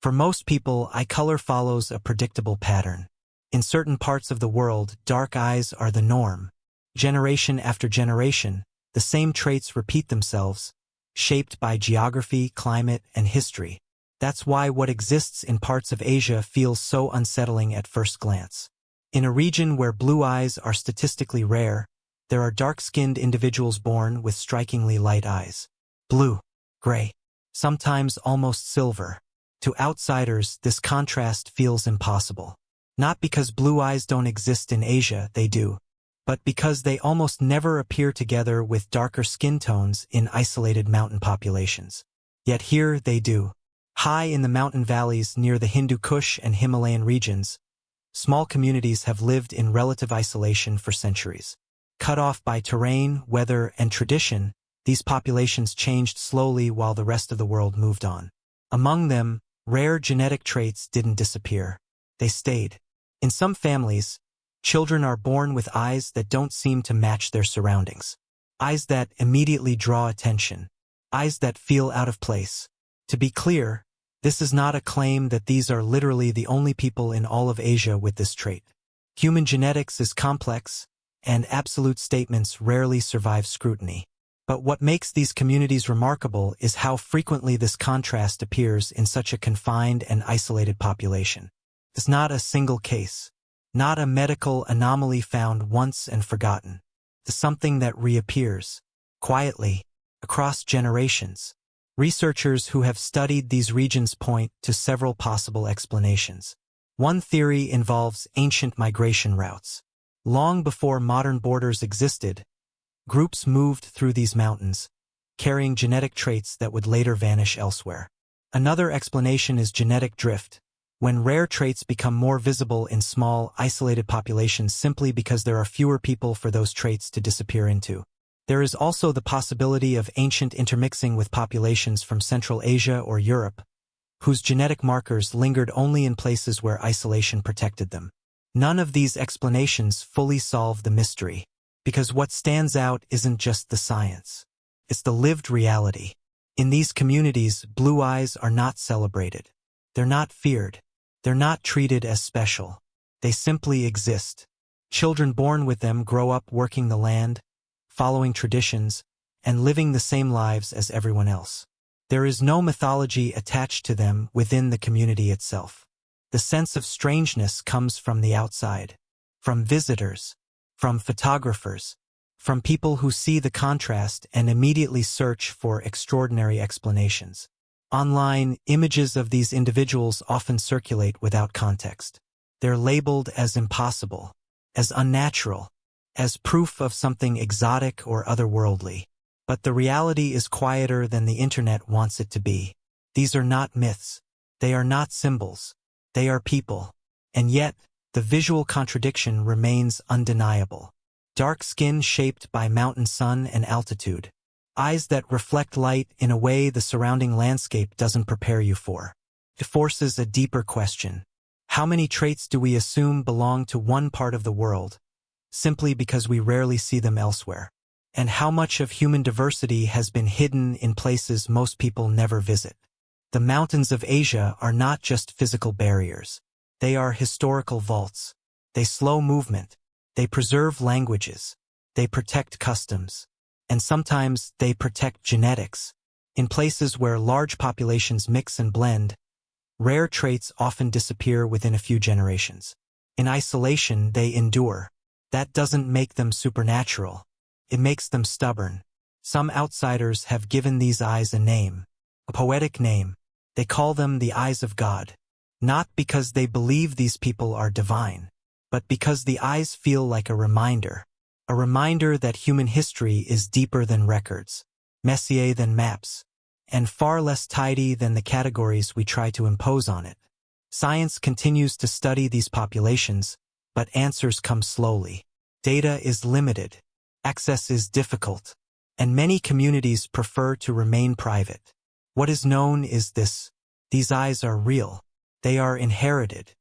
For most people, eye color follows a predictable pattern. In certain parts of the world, dark eyes are the norm. Generation after generation, the same traits repeat themselves, shaped by geography, climate, and history. That's why what exists in parts of Asia feels so unsettling at first glance. In a region where blue eyes are statistically rare, there are dark-skinned individuals born with strikingly light eyes. Blue, gray, sometimes almost silver. To outsiders, this contrast feels impossible. Not because blue eyes don't exist in Asia, they do, but because they almost never appear together with darker skin tones in isolated mountain populations. Yet here they do. High in the mountain valleys near the Hindu Kush and Himalayan regions, small communities have lived in relative isolation for centuries. Cut off by terrain, weather, and tradition, these populations changed slowly while the rest of the world moved on. Among them, rare genetic traits didn't disappear. They stayed. In some families, children are born with eyes that don't seem to match their surroundings. Eyes that immediately draw attention. Eyes that feel out of place. To be clear, this is not a claim that these are literally the only people in all of Asia with this trait. Human genetics is complex, and absolute statements rarely survive scrutiny. But what makes these communities remarkable is how frequently this contrast appears in such a confined and isolated population. It's not a single case, not a medical anomaly found once and forgotten. It's something that reappears, quietly, across generations. Researchers who have studied these regions point to several possible explanations. One theory involves ancient migration routes. Long before modern borders existed, groups moved through these mountains, carrying genetic traits that would later vanish elsewhere. Another explanation is genetic drift, when rare traits become more visible in small, isolated populations simply because there are fewer people for those traits to disappear into. There is also the possibility of ancient intermixing with populations from Central Asia or Europe, whose genetic markers lingered only in places where isolation protected them. None of these explanations fully solve the mystery, because what stands out isn't just the science. It's the lived reality. In these communities, blue eyes are not celebrated. They're not feared. They're not treated as special. They simply exist. Children born with them grow up working the land, following traditions, and living the same lives as everyone else. There is no mythology attached to them within the community itself. The sense of strangeness comes from the outside, from visitors, from photographers, from people who see the contrast and immediately search for extraordinary explanations. Online, images of these individuals often circulate without context. They're labeled as impossible, as unnatural, as proof of something exotic or otherworldly. But the reality is quieter than the internet wants it to be. These are not myths. They are not symbols. They are people. And yet, the visual contradiction remains undeniable. Dark skin shaped by mountain sun and altitude. Eyes that reflect light in a way the surrounding landscape doesn't prepare you for. It forces a deeper question. How many traits do we assume belong to one part of the world, simply because we rarely see them elsewhere? And how much of human diversity has been hidden in places most people never visit? The mountains of Asia are not just physical barriers. They are historical vaults. They slow movement. They preserve languages. They protect customs. And sometimes they protect genetics. In places where large populations mix and blend, rare traits often disappear within a few generations. In isolation, they endure. That doesn't make them supernatural. It makes them stubborn. Some outsiders have given these eyes a name, a poetic name. They call them the eyes of God. Not because they believe these people are divine, but because the eyes feel like a reminder that human history is deeper than records, messier than maps, and far less tidy than the categories we try to impose on it. Science continues to study these populations, but answers come slowly. Data is limited, access is difficult, and many communities prefer to remain private. What is known is this: these eyes are real, they are inherited,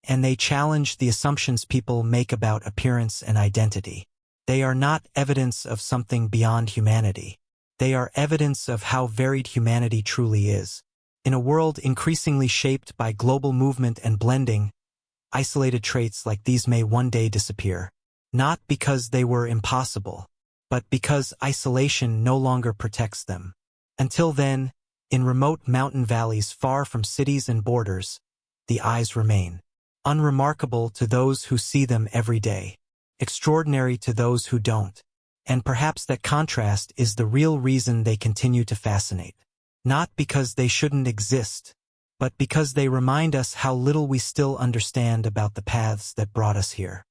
and they challenge the assumptions people make about appearance and identity. They are not evidence of something beyond humanity. They are evidence of how varied humanity truly is. In a world increasingly shaped by global movement and blending, isolated traits like these may one day disappear. Not because they were impossible, but because isolation no longer protects them. Until then, in remote mountain valleys far from cities and borders, the eyes remain. Unremarkable to those who see them every day. Extraordinary to those who don't. And perhaps that contrast is the real reason they continue to fascinate. Not because they shouldn't exist, but because they remind us how little we still understand about the paths that brought us here.